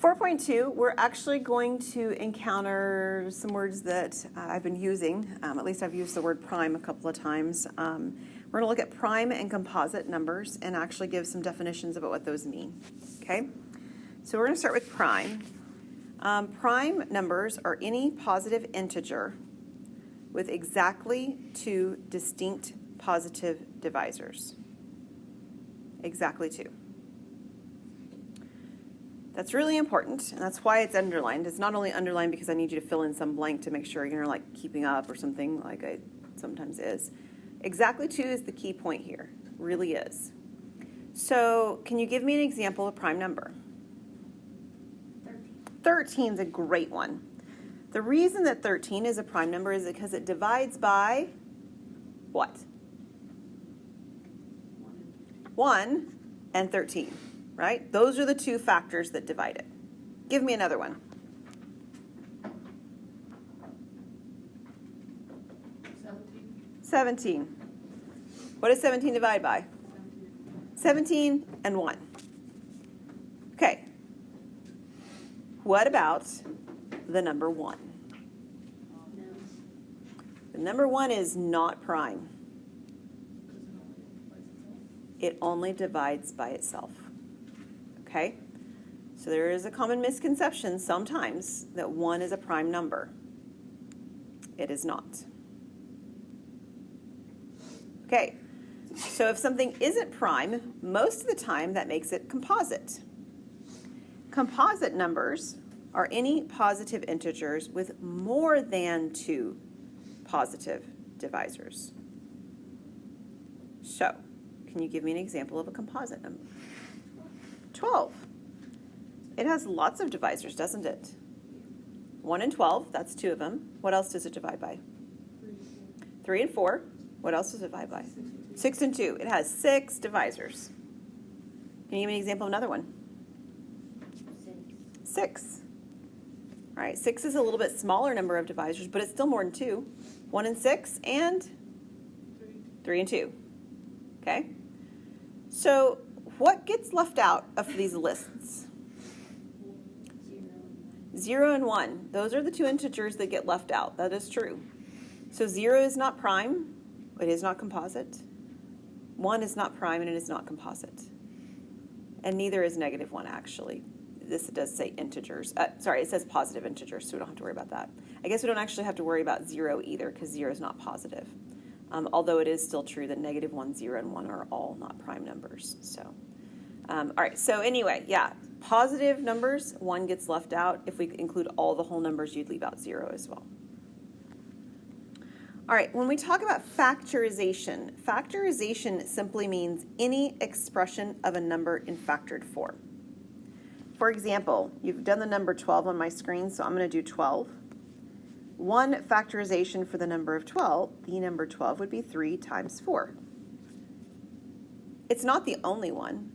4.2, we're actually going to encounter some words that I've been using. At least I've used the word prime a couple of times. We're going to look at prime and composite numbers and actually give some definitions about what those mean. Okay? So we're going to start with prime. Prime numbers are any positive integer with exactly two distinct positive divisors. Exactly two. That's really important, and that's why it's underlined. It's not only underlined because I need you to fill in some blank to make sure you're like keeping up or something like it sometimes is. Exactly two is the key point here, really is. So can you give me an example of a prime number? 13 is a great one. The reason that 13 is a prime number is because it divides by what? 1 and 13. Right? Those are the two factors that divide it. Give me another one. 17. What does 17 divide by? 17 and 1. Okay. What about the number 1? The number 1 is not prime. It only divides by itself. Okay, so there is a common misconception sometimes that 1 is a prime number. It is not. Okay, so if something isn't prime, most of the time that makes it composite. Composite numbers are any positive integers with more than two positive divisors. So, can you give me an example of a composite number? 12. It has lots of divisors, doesn't it? 1 and 12, that's two of them. What else does it divide by? 3 and 4. What else does it divide by? 6 and 2. It has 6 divisors. Can you give me an example of another one? 6. All right, 6 is a little bit smaller number of divisors, but it's still more than 2. 1 and 6 and 3 and 2. Okay? So what gets left out of these lists? 0 and 1. Those are the two integers that get left out. That is true. So 0 is not prime. It is not composite. 1 is not prime, and it is not composite. And neither is negative 1, actually. This does say integers. Sorry, it says positive integers, so we don't have to worry about that. I guess we don't actually have to worry about 0 either, because 0 is not positive. Although it is still true that negative 1, 0, and 1 are all not prime numbers. So, all right, so anyway, yeah, positive numbers, 1 gets left out. If we include all the whole numbers, you'd leave out 0 as well. All right, when we talk about factorization, factorization simply means any expression of a number in factored form. For example, you've done the number 12 on my screen, so I'm going to do 12. One factorization for the number of 12, the number 12 would be 3 times 4. It's not the only one,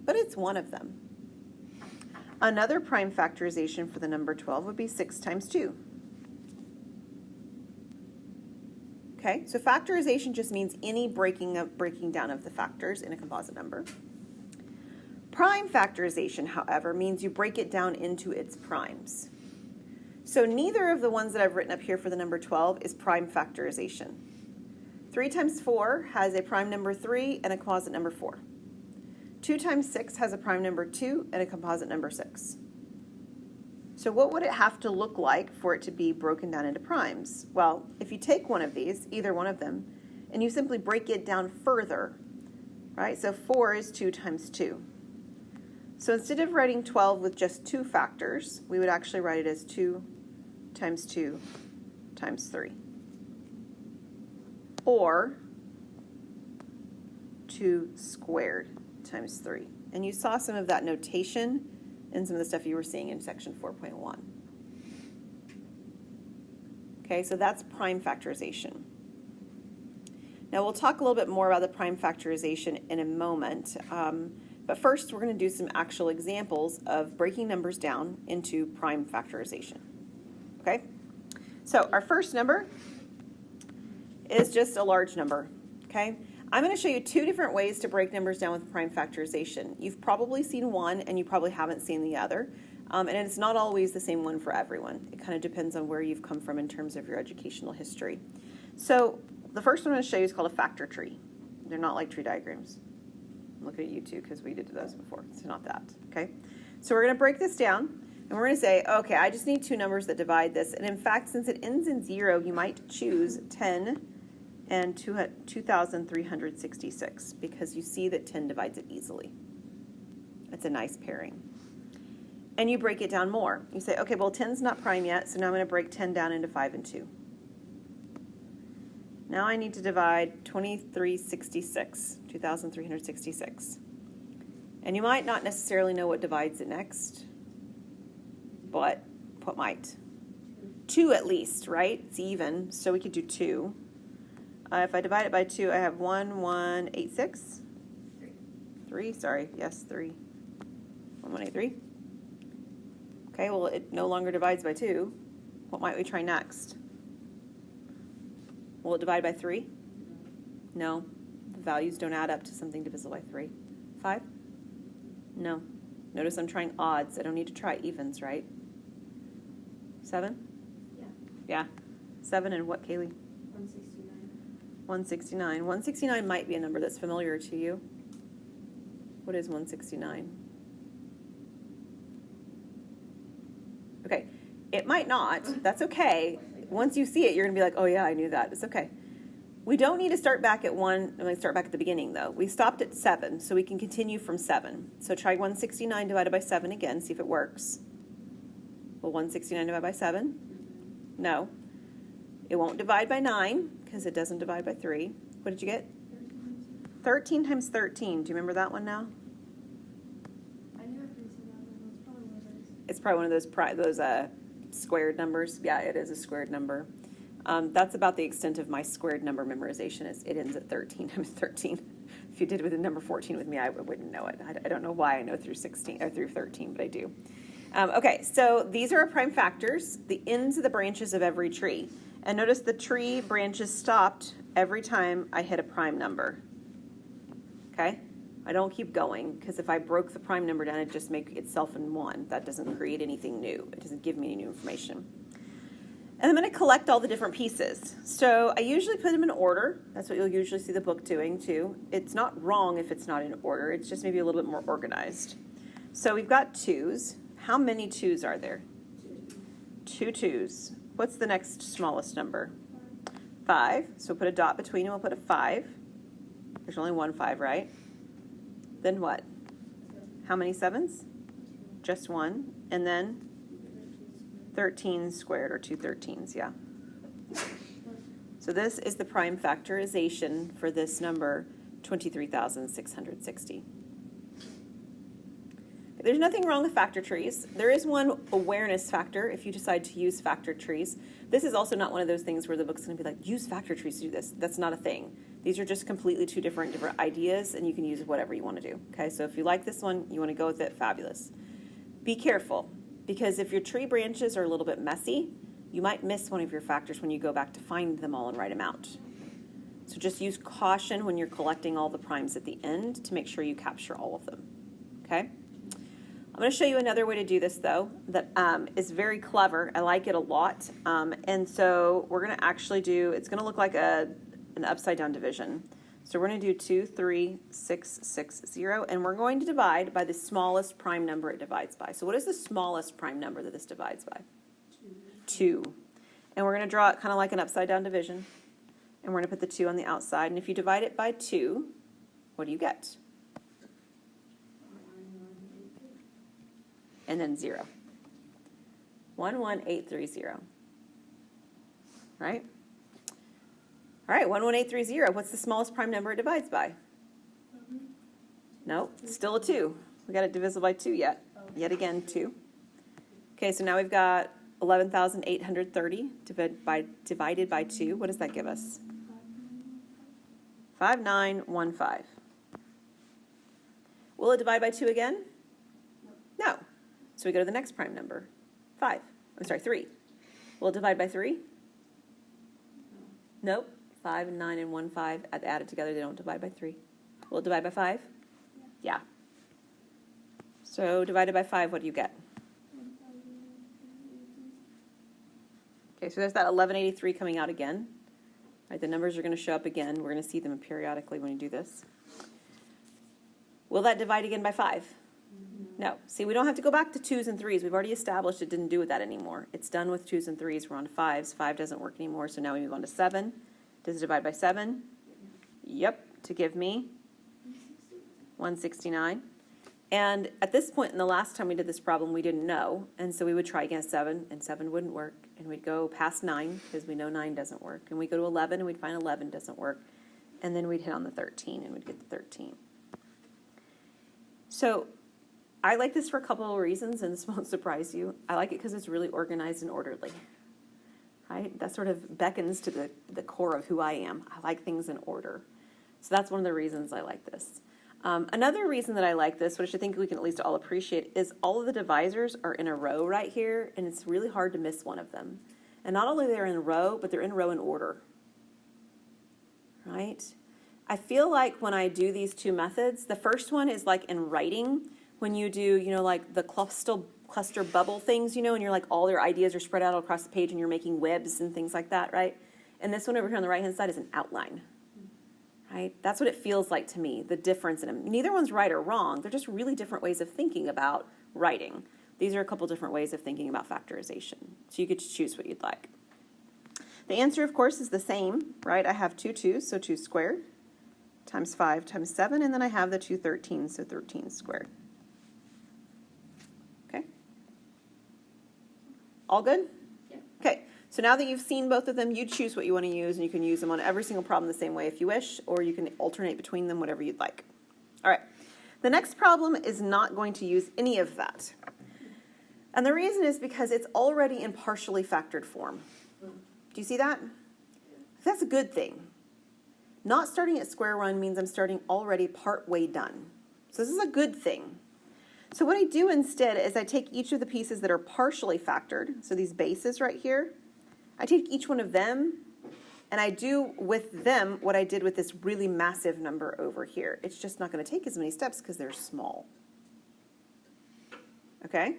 but it's one of them. Another prime factorization for the number 12 would be 6 times 2. Okay, so factorization just means any breaking down of the factors in a composite number. Prime factorization, however, means you break it down into its primes. So neither of the ones that I've written up here for the number 12 is prime factorization. 3 times 4 has a prime number 3 and a composite number 4. 2 times 6 has a prime number 2 and a composite number 6. So what would it have to look like for it to be broken down into primes? Well, if you take one of these, either one of them, and you simply break it down further, right? So 4 is 2 times 2. So instead of writing 12 with just 2 factors, we would actually write it as 2 times 2 times 3. Or 2 squared times 3. And you saw some of that notation in some of the stuff you were seeing in section 4.1. Okay, so that's prime factorization. Now we'll talk a little bit more about the prime factorization in a moment. But first, we're going to do some actual examples of breaking numbers down into prime factorization. Okay? So our first number is just a large number. Okay? I'm going to show you 2 different ways to break numbers down with prime factorization. You've probably seen one, and you probably haven't seen the other. And it's not always the same one for everyone. It kind of depends on where you've come from in terms of your educational history. So the first one I'm going to show you is called a factor tree. They're not like tree diagrams. I'm looking at you too because we did those before. It's not that, okay? So we're going to break this down, and we're going to say, okay, I just need two numbers that divide this. And in fact, since it ends in 0, you might choose 10 and 2,366 because you see that 10 divides it easily. That's a nice pairing. And you break it down more. You say, okay, well, 10's not prime yet, so now I'm going to break 10 down into 5 and 2. Now I need to divide 2,366. And you might not necessarily know what divides it next, but what might? 2 at least, right? It's even, so we could do 2. If I divide it by 2, I have 1186. 3, sorry, yes, 3. 1183. Okay, well, it no longer divides by 2. What might we try next? Will it divide by 3? No. The values don't add up to something divisible by 3. 5? No. Notice I'm trying odds. I don't need to try evens, right? 7? Yeah. Yeah. 7 and what, Kaylee? 169. 169. 169 might be a number that's familiar to you. What is 169? Okay. It might not. That's okay. Once you see it, you're going to be like, oh, yeah, I knew that. It's okay. We don't need to start back at 1. Let me start back at the beginning, though. We stopped at 7, so we can continue from 7. So try 169 divided by 7 again, see if it works. Will 169 divide by 7? No. It won't divide by 9, because it doesn't divide by 3. What did you get? 13 times 13. Do you remember that one now? I knew I could say that one. It's probably one of those squared numbers. Yeah, it is a squared number. That's about the extent of my squared number memorization. It ends at 13 times 13. If you did it with the number 14 with me, I wouldn't know it. I don't know why I know through 16 or through 13, but I do. Okay, so these are our prime factors, the ends of the branches of every tree. And notice the tree branches stopped every time I hit a prime number. Okay? I don't keep going, because if I broke the prime number down, it'd just make itself in 1. That doesn't create anything new. It doesn't give me any new information. And I'm going to collect all the different pieces. So I usually put them in order. That's what you'll usually see the book doing, too. It's not wrong if it's not in order. It's just maybe a little bit more organized. So we've got 2s. How many 2s are there? 2 2s. What's the next smallest number? 5. So we'll put a dot between them. We'll put a 5. There's only one 5, right? Then what? How many 7s? Just 1. And then 13 squared, or 2 13s, yeah. So this is the prime factorization for this number, 23,660. There's nothing wrong with factor trees. There is one awareness factor if you decide to use factor trees. This is also not one of those things where the book's going to be like, use factor trees to do this. That's not a thing. These are just completely two different ideas, and you can use whatever you want to do. Okay, so if you like this one, you want to go with it, fabulous. Be careful, because if your tree branches are a little bit messy, you might miss one of your factors when you go back to find them all and write them out. So just use caution when you're collecting all the primes at the end to make sure you capture all of them. Okay? I'm going to show you another way to do this, though, that is very clever. I like it a lot. And so we're going to actually do, it's going to look like an upside-down division. So we're going to do 2, 3, 6, 6, 0, and we're going to divide by the smallest prime number it divides by. So what is the smallest prime number that this divides by? 2. And we're going to draw it kind of like an upside-down division. And we're going to put the 2 on the outside. And if you divide it by 2, what do you get? And then 0. 11830. Right? All right, 11830. What's the smallest prime number it divides by? No, still a 2. We got it divisible by 2 yet. Yet again, 2. Okay, so now we've got 11,830 divided by 2. What does that give us? 5915. Will it divide by 2 again? No. So we go to the next prime number, 5. I'm sorry, 3. Will it divide by 3? Nope. 5 and 9 and 1, 5. Added together, they don't divide by 3. Will it divide by 5? Yeah. So divided by 5, what do you get? Okay, so there's that 1183 coming out again. Right, the numbers are going to show up again. We're going to see them periodically when you do this. Will that divide again by 5? No. See, we don't have to go back to 2s and 3s. We've already established it didn't do with that anymore. It's done with 2s and 3s. We're on to 5s. 5 doesn't work anymore, so now we move on to 7. Does it divide by 7? Yep, to give me 169. And at this point in the last time we did this problem, we didn't know. And so we would try again 7, and 7 wouldn't work. And we'd go past 9, because we know 9 doesn't work. And we'd go to 11, and we'd find 11 doesn't work. And then we'd hit on the 13, and we'd get the 13. So I like this for a couple of reasons, and this won't surprise you. I like it because it's really organized and orderly. Right? That sort of beckons to the core of who I am. I like things in order. So that's one of the reasons I like this. Another reason that I like this, which I think we can at least all appreciate, is all of the divisors are in a row right here, and it's really hard to miss one of them. And not only they're in a row, but they're in a row in order. Right? I feel like when I do these two methods, the first one is like in writing, when you do, like the cluster bubble things, and you're like all your ideas are spread out across the page and you're making webs and things like that, right? And this one over here on the right-hand side is an outline. Right? That's what it feels like to me, the difference in them. Neither one's right or wrong. They're just really different ways of thinking about writing. These are a couple different ways of thinking about factorization. So you get to choose what you'd like. The answer, of course, is the same, right? I have 2 2s, so 2 squared, times 5 times 7, and then I have the 2 13s, so 13 squared. Okay? All good? Yeah. Okay. So now that you've seen both of them, you choose what you want to use, and you can use them on every single problem the same way if you wish, or you can alternate between them, whatever you'd like. All right. The next problem is not going to use any of that. And the reason is because it's already in partially factored form. Do you see that? That's a good thing. Not starting at square one means I'm starting already part way done. So this is a good thing. So what I do instead is I take each of the pieces that are partially factored, so these bases right here, I take each one of them, and I do with them what I did with this really massive number over here. It's just not going to take as many steps because they're small. Okay?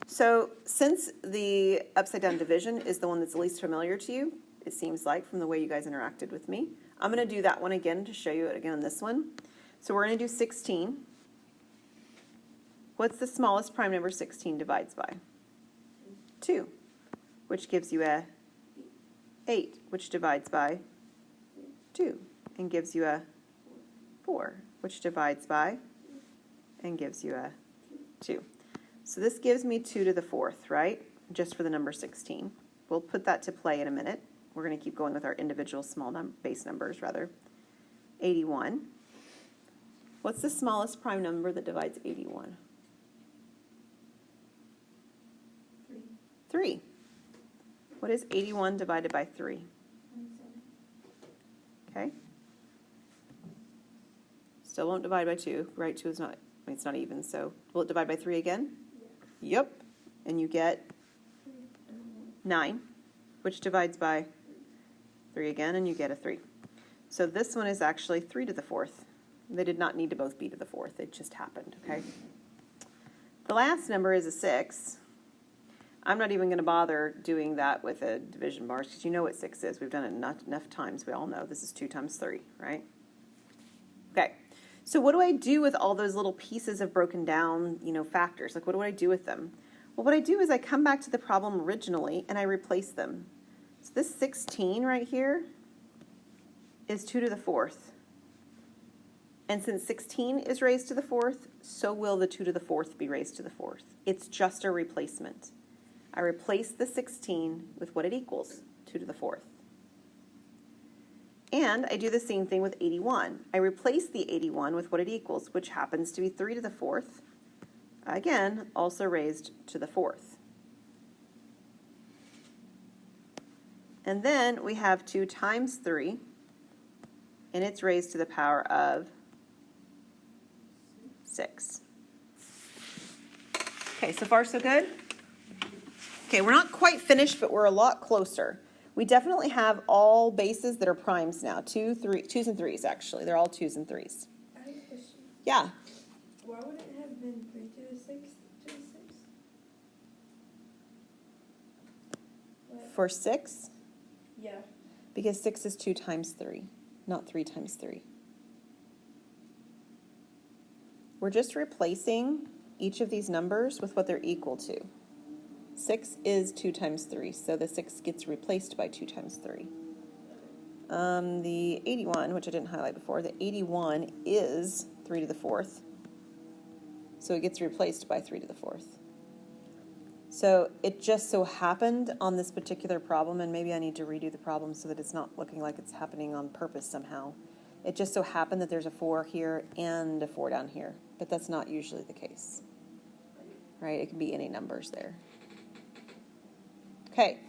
So since the upside down division is the one that's least familiar to you, it seems like, from the way you guys interacted with me, I'm going to do that one again to show you it again on this one. So we're going to do 16. What's the smallest prime number 16 divides by? 2. Which gives you a 8, which divides by 2, and gives you a 4, which divides by and gives you a 2. So this gives me 2 to the 4th, right? Just for the number 16. We'll put that to play in a minute. We're going to keep going with our individual small base numbers, rather. 81. What's the smallest prime number that divides 81? 3. What is 81 divided by 3? 27. Okay. Still won't divide by 2, right? 2 is not, it's not even, so will it divide by 3 again? Yeah. Yep. And you get 9, which divides by 3 again, and you get a 3. So this one is actually 3 to the 4th. They did not need to both be to the 4th. It just happened, okay? The last number is a 6. I'm not even going to bother doing that with a division bars because you know what 6 is. We've done it enough times. We all know this is 2 times 3, right? Okay. So what do I do with all those little pieces of broken down, factors? Like, what do I do with them? Well, what I do is I come back to the problem originally and I replace them. So this 16 right here is 2 to the 4th. And since 16 is raised to the 4th, so will the 2 to the 4th be raised to the 4th. It's just a replacement. I replace the 16 with what it equals, 2 to the 4th. And I do the same thing with 81. I replace the 81 with what it equals, which happens to be 3 to the 4th. Again, also raised to the 4th. And then we have 2 times 3, and it's raised to the power of 6. Okay, so far so good? Okay, we're not quite finished, but we're a lot closer. We definitely have all bases that are primes now. 2s and 3s, actually. They're all 2s and 3s. I have a question. Yeah. Why would it have been 3 to the 6 to the 6? for 6? Yeah. Because 6 is 2 times 3, not 3 times 3. We're just replacing each of these numbers with what they're equal to. 6 is 2 times 3, so the 6 gets replaced by 2 times 3. The 81, which I didn't highlight before, the 81 is 3 to the 4th. So it gets replaced by 3 to the 4th. So it just so happened on this particular problem, and maybe I need to redo the problem so that it's not looking like it's happening on purpose somehow. It just so happened that there's a 4 here and a 4 down here, but that's not usually the case, right? It can be any numbers there. Okay,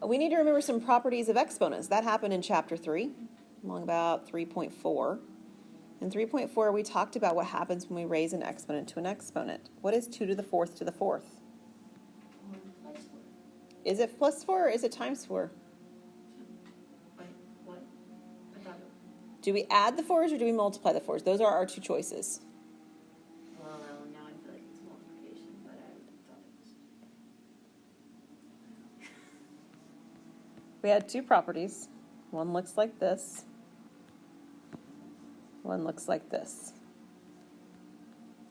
we need to remember some properties of exponents. That happened in chapter 3, along about 3.4. In 3.4, we talked about what happens when we raise an exponent to an exponent. What is 2 to the 4th to the 4th? Is it plus 4 or is it times 4? Wait, what? I thought Do we add the 4s or do we multiply the 4s? Those are our two choices. well, now I feel like it's multiplication, but I thought it was. We had two properties. One looks like this. One looks like this.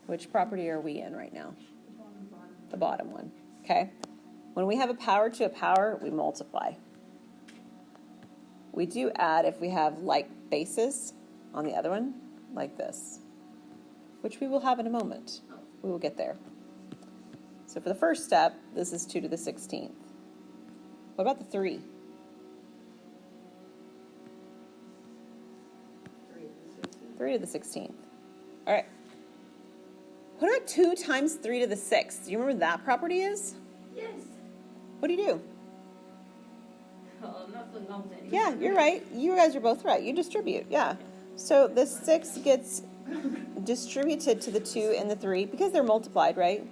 Which property are we in right now? The bottom one. Okay. When we have a power to a power, we multiply. We do add if we have like bases on the other one, like this, which we will have in a moment. We will get there. So for the first step, this is 2 to the 16th. What about the 3? 3 to the 16th. All right. What about 2 times 3 to the 6th? Do you remember what that property is? Yes. What do you do? Oh, I'm not feeling confident. Yeah, you're right. You guys are both right. You distribute, yeah. So the 6 gets distributed to the 2 and the 3 because they're multiplied, right?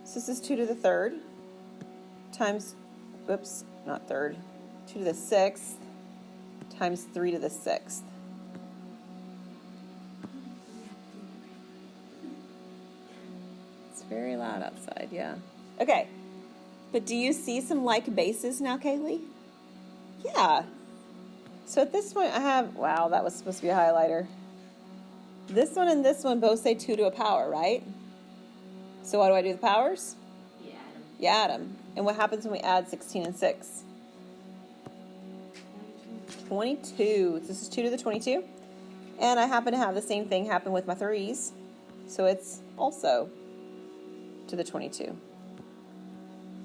So this is 2 to the 3rd times, whoops, not 3rd, 2 to the 6th times 3 to the 6th. It's very loud outside, yeah. Okay, but do you see some like bases now, Kaylee? Yeah. So at this point I have, wow, that was supposed to be a highlighter. This one and this one both say 2 to a power, right? So what do I do with the powers? Yeah, Adam. You add them. And what happens when we add 16 and 6? 22. This is 2 to the 22. And I happen to have the same thing happen with my 3s. So it's also to the 22.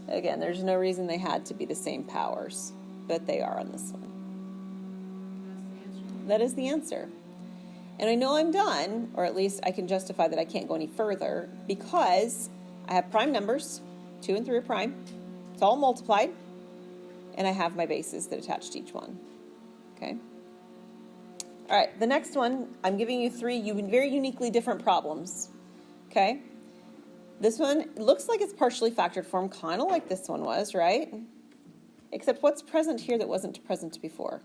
Again, there's no reason they had to be the same powers, but they are on this one. That is the answer. And I know I'm done, or at least I can justify that I can't go any further, because I have prime numbers, 2 and 3 are prime. It's all multiplied, and I have my bases that attach to each one. Okay? All right, the next one, I'm giving you 3 very uniquely different problems. Okay? This one looks like it's partially factored form, kind of like this one was, right? Except what's present here that wasn't present before?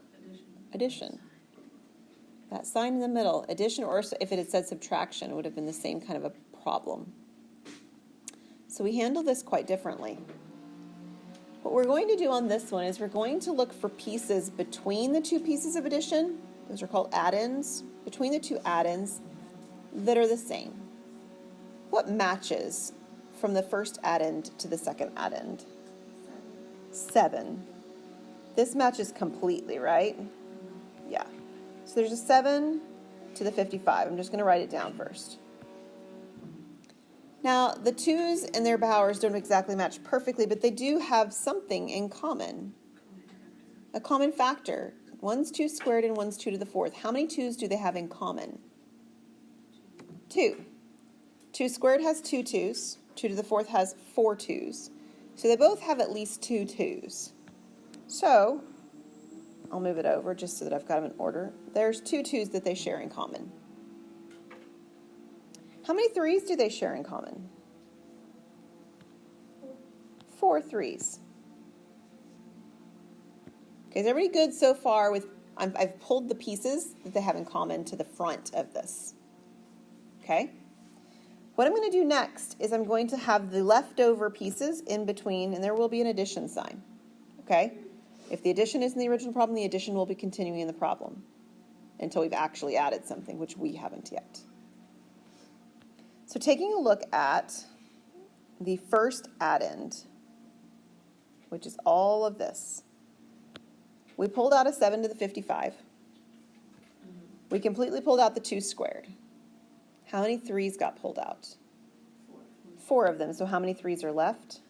Addition. That sign in the middle, addition, or if it had said subtraction, it would have been the same kind of a problem. So we handle this quite differently. What we're going to do on this one is we're going to look for pieces between the two pieces of addition. Those are called add-ins. Between the two add-ins that are the same. What matches from the first add-end to the second add-end? 7. This matches completely, right? Yeah. So there's a 7 to the 55. I'm just going to write it down first. Now, the 2's and their powers don't exactly match perfectly, but they do have something in common. A common factor. One's 2 squared and one's 2 to the 4th. How many 2's do they have in common? 2. 2 squared has 2 2's. 2 to the 4th has 4 2's. So they both have at least 2 2's. So I'll move it over just so that I've got them in order. There's 2 2's that they share in common. How many 3's do they share in common? 4 3's. Okay, is everybody good so far with, I've pulled the pieces that they have in common to the front of this. Okay? What I'm going to do next is I'm going to have the leftover pieces in between, and there will be an addition sign. okay? If the addition is in the original problem, the addition will be continuing in the problem until we've actually added something, which we haven't yet. So taking a look at the first addend, which is all of this, we pulled out a 7 to the 55. We completely pulled out the 2 squared. How many 3's got pulled out? 4 of them. So how many 3's are left?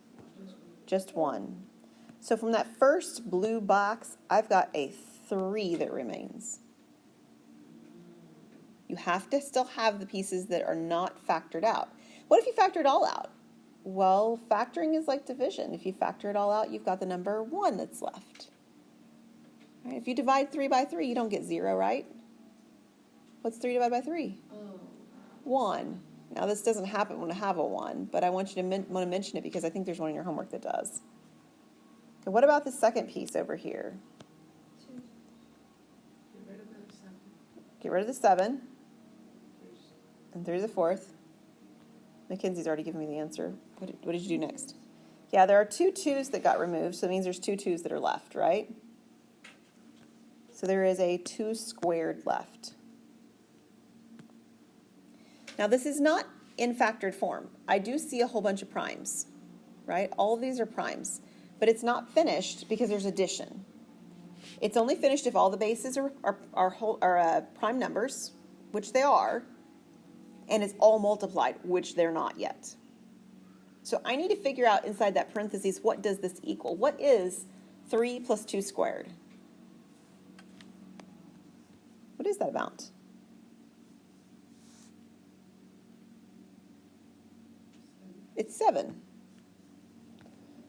Just 1. So from that first blue box, I've got a 3 that remains. You have to still have the pieces that are not factored out. What if you factor it all out? Well, factoring is like division. If you factor it all out, you've got the number 1 that's left. Right? If you divide 3 by 3, you don't get 0, right? What's 3 divided by 3? 1. Now, this doesn't happen when I have a 1, but I want you to want to mention it because I think there's one in your homework that does. Okay, what about the second piece over here? Get rid of the 7. And 3 to the 4th. Mackenzie's already given me the answer. What did you do next? Yeah, there are 2 2's that got removed, so it means there's 2 2's that are left, right? So there is a 2 squared left. Now, this is not in factored form. I do see a whole bunch of primes, right? All of these are primes, but it's not finished because there's addition. It's only finished if all the bases are prime numbers, which they are, and it's all multiplied, which they're not yet. So I need to figure out inside that parentheses, what does this equal? What is 3 plus 2 squared? What is that about? It's 7.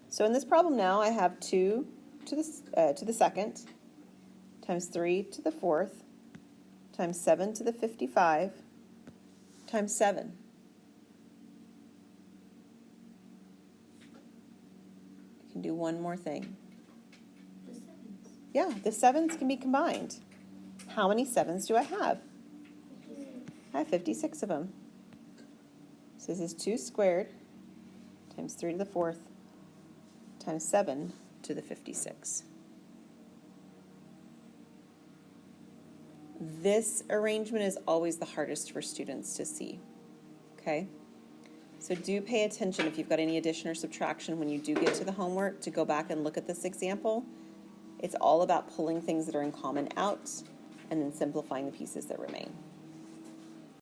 So in this problem now, I have 2 to the second times 3 to the 4th times 7 to the 55 times 7. I can do one more thing. The 7s. Yeah, the 7's can be combined. How many 7's do I have? 56. I have 56 of them. So this is 2 squared times 3 to the 4th times 7 to the 56. This arrangement is always the hardest for students to see, okay? So do pay attention if you've got any addition or subtraction when you do get to the homework to go back and look at this example. It's all about pulling things that are in common out and then simplifying the pieces that remain.